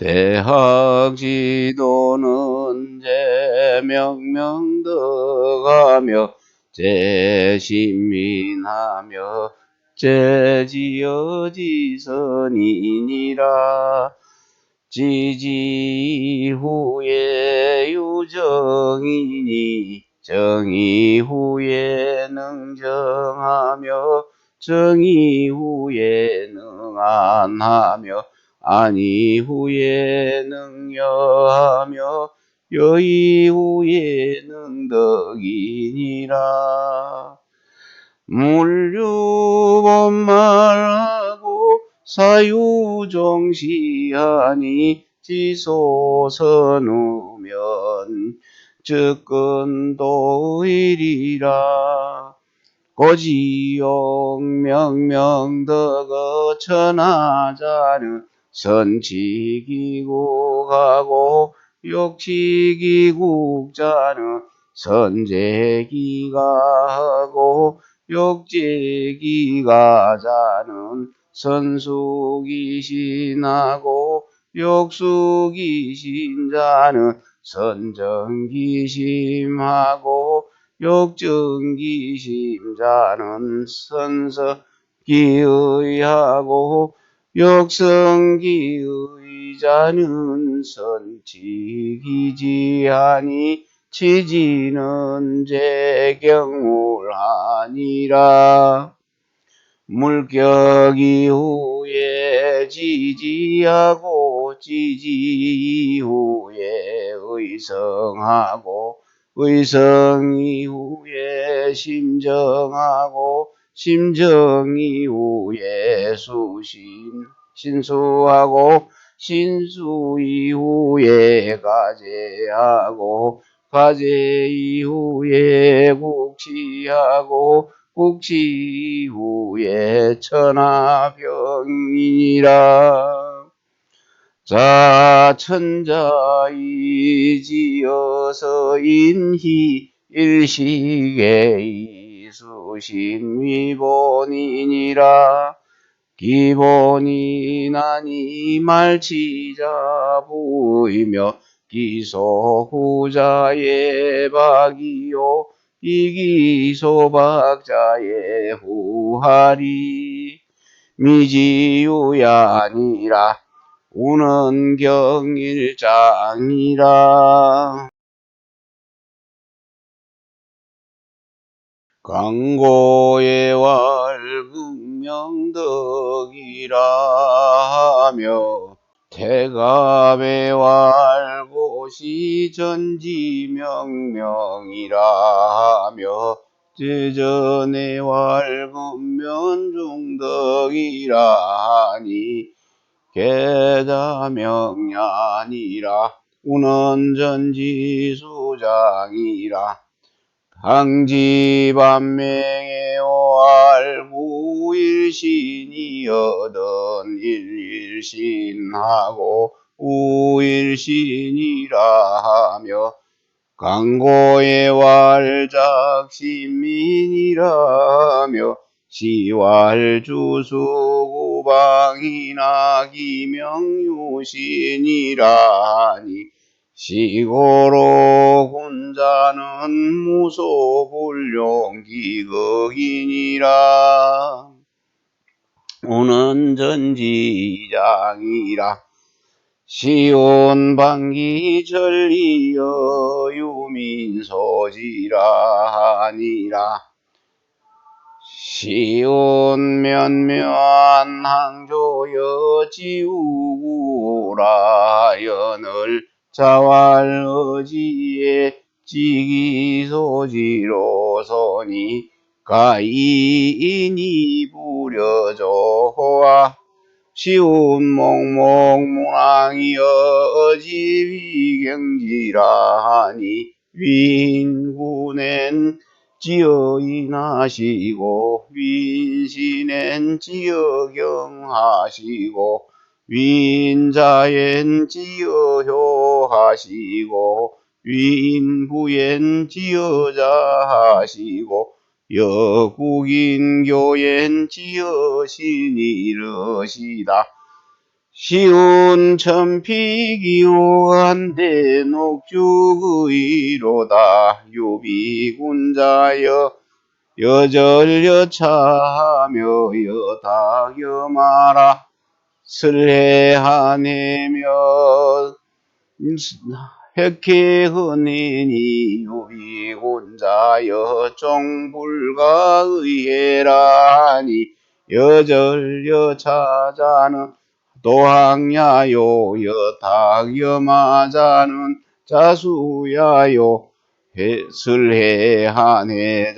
대학 지도는 제명명덕하며 제신민하며 제지어지선이니라. 지지후에 유정이니 정이후에 능정하며 정이후에 능안하며 안이후에 능여하며 여이후에 능덕이니라. 물류본말하고 사유종시하니 지소선우면 즉근도일이라. 고지용명명덕어 천하자는 선치기국하고 욕치기국자는 선제기가하고 욕제기가자는 선수기신하고 욕수기신자는 선정기심하고 욕정기심자는 선서기의하고 욕성기의자는 선치기지하니 치지는 제경울하니라. 물격 이후에 지지하고 지지 이후에 의성하고 의성 이후에 심정하고 심정 이후에 신수하고 신수 이후에 가제하고 가제 이후에 국치하고 국치 이후에 천하병이니라. 자 천자이지어서 인희 일식에 이수신위본이니라. 기본이 나니 말치자 부이며 기소후자의 박이요 이기소박자의 후하리. 미지유야 아니라 우는 경일장이라. 광고의 왈극명덕이라 하며 태갑의 왈고시 전지명명이라 하며 제전의 왈급면중덕이라 하니 계자명야니라. 운원전지수장이라. 항지반명의 왈무일신이여던 일일신하고 우일신이라 하며 강고의 왈작신민이라 하며 시왈주수구방이나 기명유신이라 하니 시고로 군자는 무소불용기극이니라. 운원전지장이라. 시온방기전리여 유민소지라 하니라. 시온면묘한 항조여 지우구라 연을 자왈의지에 지기소지로서니 가이인이 부려져와 시운목목문항이여 어지위경지라 하니 윈군엔 지어인하시고 윈신엔 지어경하시고 윈자엔 지어효하시고 윈부엔 지어자하시고 여국인교엔 지어신이르시다. 시운 천피기요한데 녹죽의로다. 유비군자여 여절여차하며 여닥여마라. 설해하내며 핵해흔이니 유비군자여 종불가의해라니. 여절여차자는 도학야요 여닥여마자는 자수야요 설해하내자는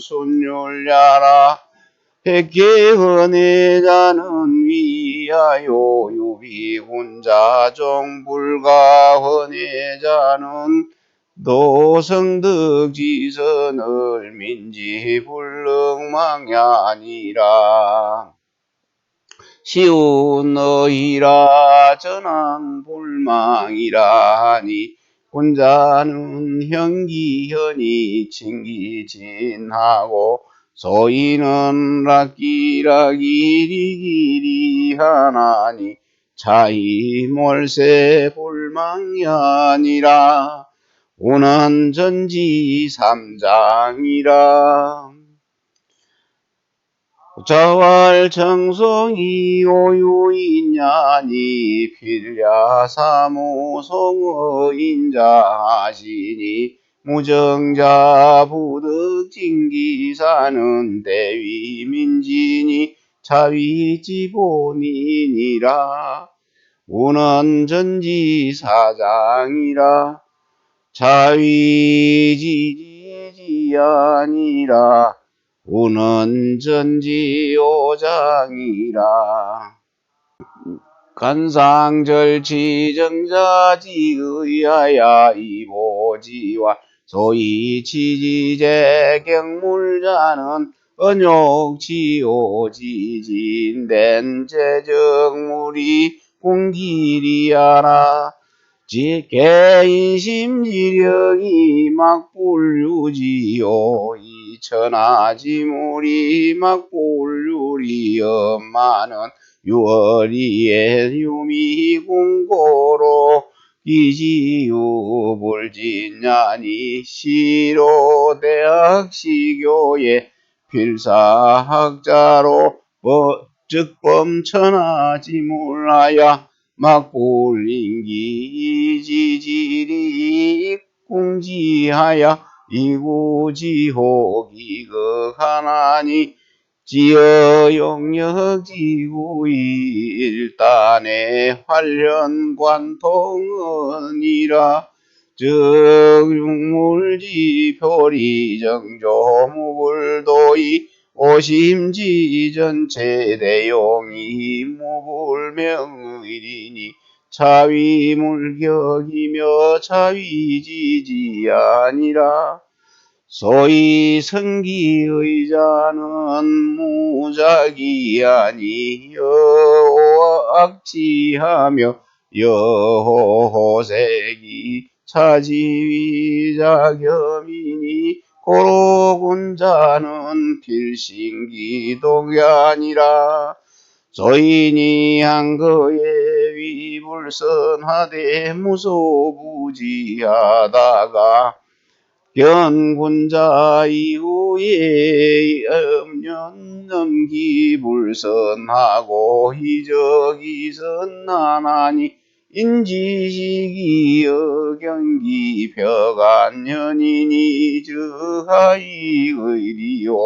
순율야라. 백개헌해자는 위하여 유비군자 종불가헌해자는 도성덕지선을 민지불능망야니라. 시운 너희라 전한 불망이라 하니. 군자는 형기현이 칭기진하고 소인은 락기라기리기리 하나니. 차이몰세 불망야니라. 우는 전지 삼장이라. 자왈청송이 오유인야니. 필야사무송어인자하시니. 무정자 부득진기사는 대위민진이 자위지본이니라. 운원전지사장이라. 자위지지지아니라. 운원전지오장이라. 간상절치정자지의하야 이보지와 소이치지제경물자는 언욕지오지진된 제정물이 공길이하라. 개인심지력이 막불유지요. 이천하지물이 막불유리 엄마는 유월이에 유미궁고로 기지유불진냐니. 시로대학시교의 필사학자로 즉범천하지물하야 막불인기 지지리 공지하야 이구지호기극하나니. 지어용역지구일단의 활련관통언이라. 즉육물지표리정조무불도이 오심지전체대용이 무불명의리니. 차위물격이며 차위지지아니라. 소위 성기의자는 무작이아니. 여호악지하며 여호호색이 차지위자겸이니. 고로군자는 필신기독이아니라. 소인이 한거에 위불선하되 무소부지하다가 견군자 이후에 염년넘기불선하고 희적이선나나니. 인지시기여 경기벽안년이니. 즉하이의리요.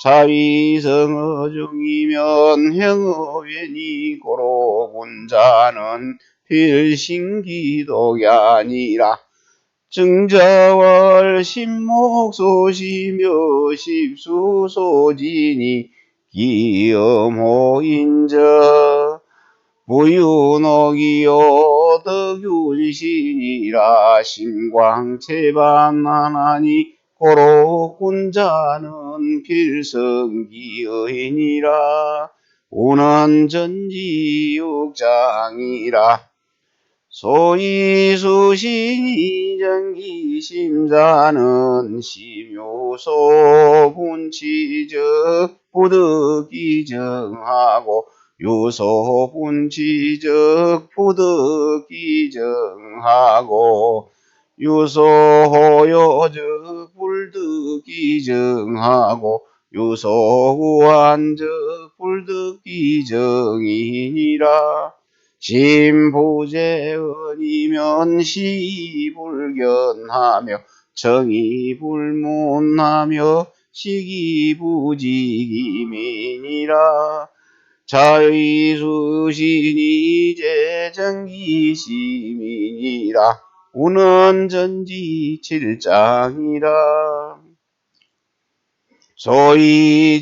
자위성어중이면 행어weni. 고로군자는 필신기독이 아니라. 증자월 신목소시며 십수소진이. 기엄호인저 무윤옥이요 덕윤신이라. 심광체반하나니. 고로군자는 필성기의니라. 운원전지육장이라. 소이수신이 전기심자는 심유소 분치적 부득이정하고 유소분치적 부득이 정하고 유소호요적 불득이 정하고 유소우한적 불득이 정이니라. 신부재언이면 시불견하며 정의불문하며 시기부지기민이라. 자의수신이 제정기시민이라. 운원전지칠장이라. 소이제기가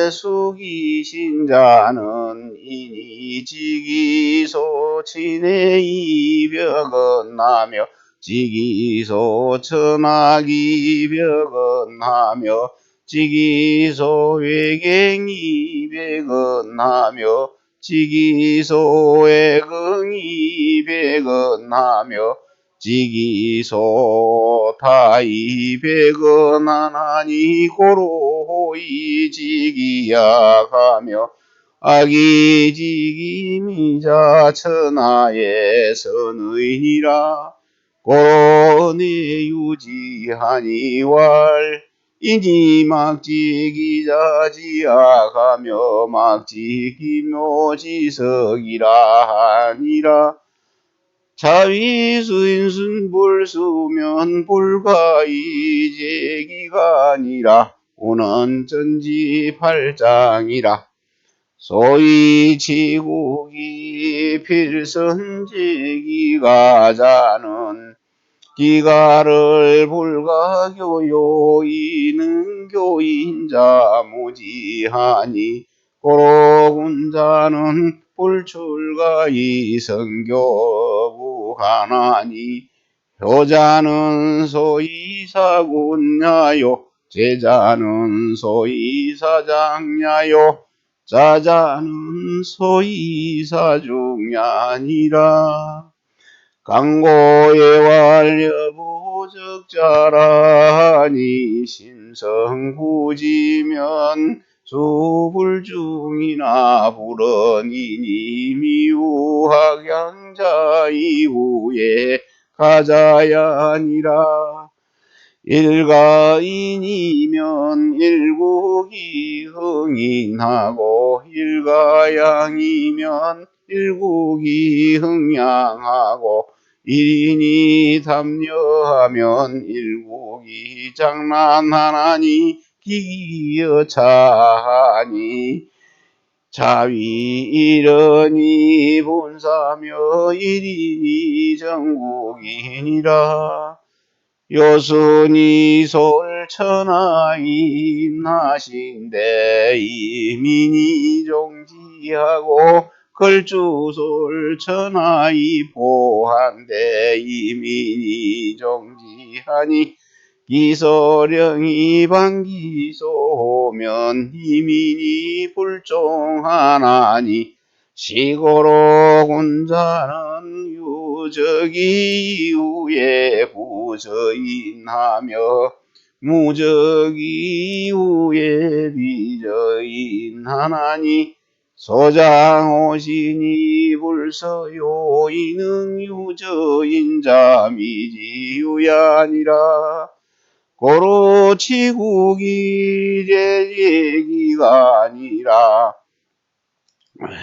제수기신자는 이니지기소 친해이벽언하며 지기소 천하기벽언하며 지기소 외갱이벽언하며 지기소 외긍이벽언하며 지기소 타이백언하나니 고로호이 지기약하며 악이지기미자 천하의 선의니라. 고로은혜 유지하니왈 이니 막지기자지약하며 막지기묘지석이라 하니라. 자위수인순불수면 불가이제기가니라. 운원전지팔장이라. 소이지국이 필선제기가자는 기가를 불가교요 이능교인자 무지하니 고로군자는 불출가이 성교부하나니 효자는 소위 사군야요 제자는 소위 사장야요 자자는 소위 사중야니라. 강고의 완려부적자라니 신성구지면 수불중이나 불언이니 미우학양자 이후에 가자야니라. 일가인이면 일국이 흥인하고 일가양이면 일국이 흥양하고 일인이 담려하면 일국이 장난하나니 기여차하니 자위이러니 본사며 일인이 정국이니라. 요순이 솔천하인하신데 이민이 종지하고 걸주솔 천하이 보한데 이민이 종지하니 기소령이 반기소면 이민이 불종하나니 시고로 군자는 유적이 이후에 부저인하며 무적이 이후에 비저인하나니 소장오시니 불서요 이능 유저인자 미지유야니라. 고로치국이 제제기가 아니라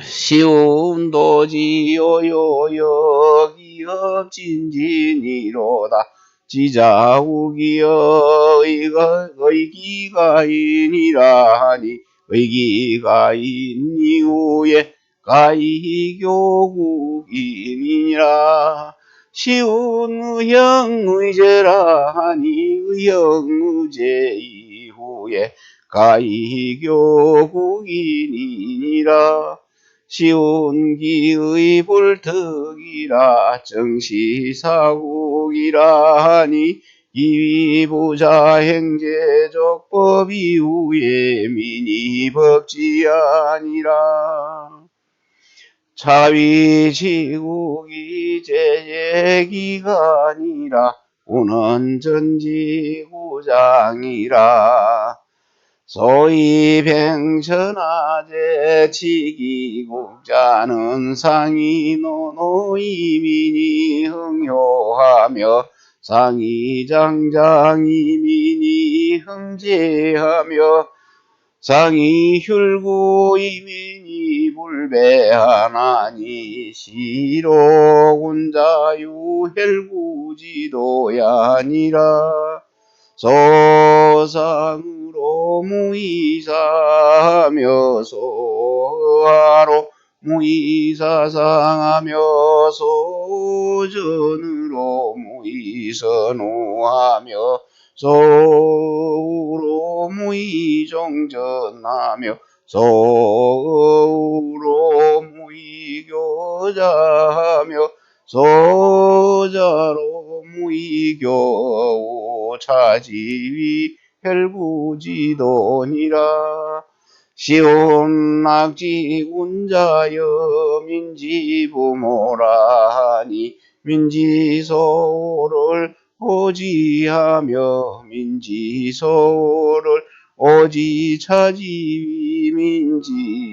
시운도지요요여기업진진이로다. 지자우기여 의기가인이라 하니 의기가인 이후에 가이교국이니라. 시운의형의제라 하니 의형의제 이후에 가이교국이니라. 시운기의 불특이라 정시사국이라 하니 기위부자행제적법 이후에 민의법지아니라. 자위지국이 제제기가 아니라 운원전지구장이라. 소위 병천하제 치기국자는 상이노노이민이 흥효하며 상이장장이민이 흥제하며 상이휼구이민이 불배하나니 시로군자유헬구지도야니라 소상으로 무이사하며 소하로 무이사상하며 소전으로 무이선우하며 소우로 무이종전하며 소우로 무이교자하며 소자로 무이교우 차지위 혈부지도니라 시온낙지군자여 민지부모라니 민지소를 오지하며 민지소를 오지차지위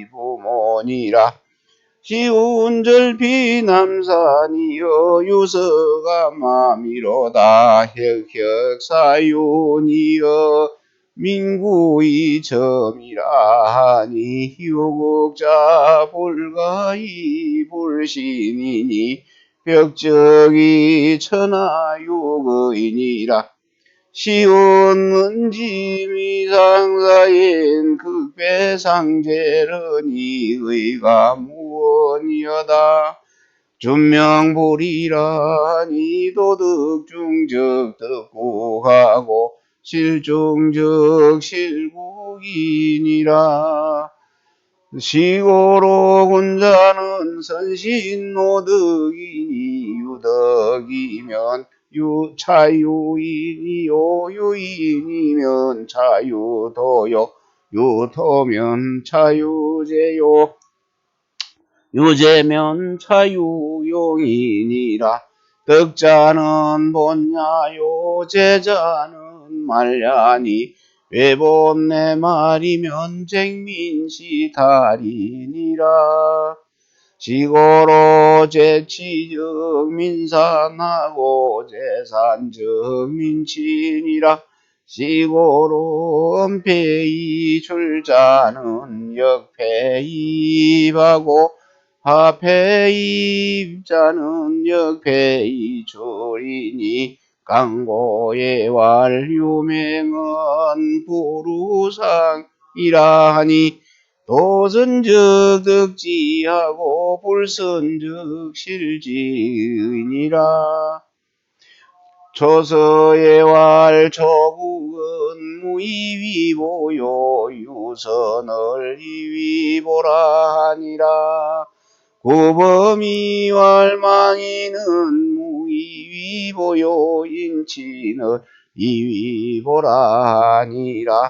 민지부모니라 시운절비남산이여 유서가마미로다 혁혁사윤이여 민구이점이라하니 유국자 불가이 불신이니 벽적이 천하유거이니라 시온문지미상사인 극배상제르니 의가 무언이여다 준명불이라니 도덕중적 덕구하고 실중적 실국이니라 시고로 군자는 선신노덕이니 유덕이면 차유이니요 유인이면 차유도요 유토면 차유제요 유제면 차유용이니라 덕자는 본야요 제자는 말야니 외본내 말이면 쟁민시달이니라 시고로 제치적 민산하고 제산적 민친이라 시고로 은폐이 출자는 역폐이입하고 하폐이입자는 역폐이 출이니 강고의 왈유맹은 부루상이라 하니 도선적 덕지하고 불선적 실지이니라 초서의 왈 초국은 무이위보요 유선을 이위보라 하니라 구범이 왈망이는 무이위보요 인치는 이위보라 하니라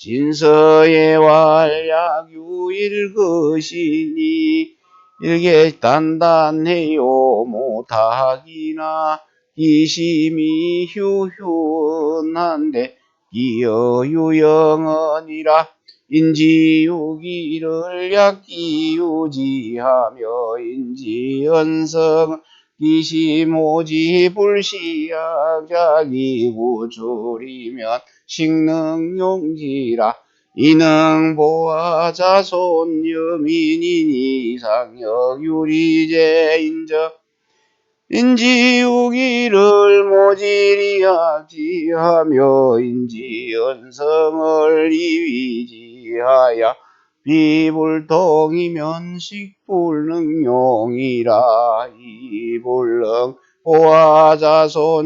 진서의 왈약유일 것이니 일개 단단해요 못하기나 기심이 휴훈한데 기여유영언이라 인지유기를 약기유지하며 인지연성 기시모지 불시약자기구줄이면 식능용지라 이능보아자손여민이니 상역유리제인적 인지우기를 모질이야지하며 인지연성을 이위지하야 비불통이면 식불능용이라 이불능 보아자손여민이니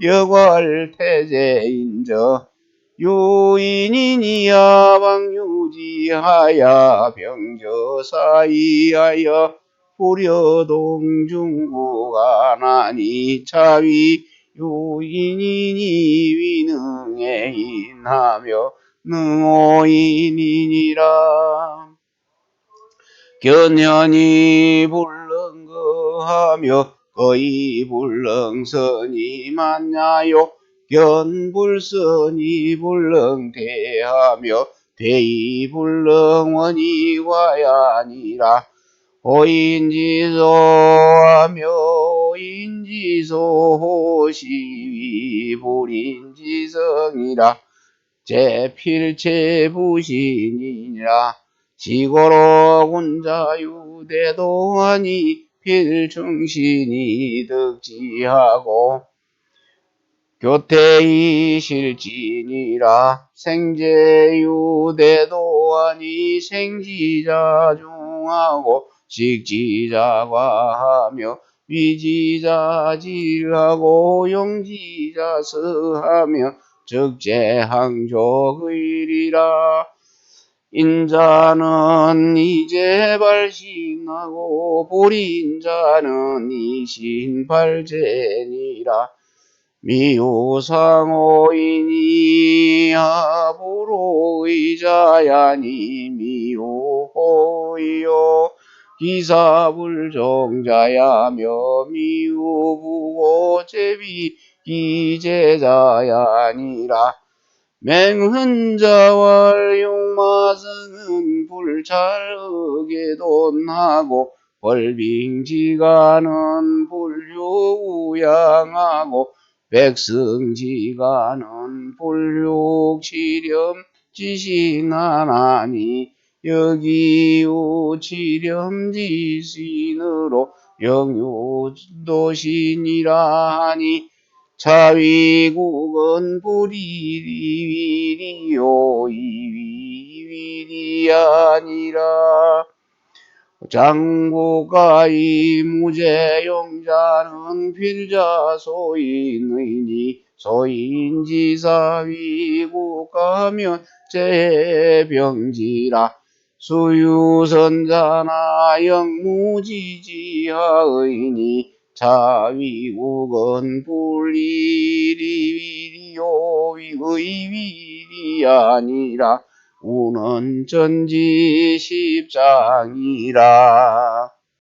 여괄태제인저 유인이니 야방유지하야 병저사이하여 불여동중구가나니 차위 유인이니 위능에 인하며 능오인이니라 견연이 불능거하며 거의 불능선이 맞냐요 견불선이 불능대하며 대의불능원이와야 아니라 호인지소하며 호인지소호시위 불인지성이라 제필체부신이니라 지고로 군자유대도하니 필충신이 득지하고 교태이실지니라 생제유대도하니 생지자 중하고 식지자과하며 위지자 지하고 용지자 서하며 적재항족의리라 인자는 이제 발신하고 불인자는 이신발제니라 미호상호이니 하부로의자야니 미호호이요 기사불종자야며 미우부고제비 기제자야니라 맹흔자와 용마승은 불찰흑에 돈하고 벌빙지가는 불육우양하고 백승지가는 불육치렴 지신하나니 여기우치렴지신으로 영유도신이라 하니 차위국은 불이리위리요 이위위리아니라 장고가이 무제용자는 필자소인의니 소인지사위국가면 제병지라 수유선자나 영무지지하의니 자위국은 불이리위리요 의위리아니라 우는 전지십장이라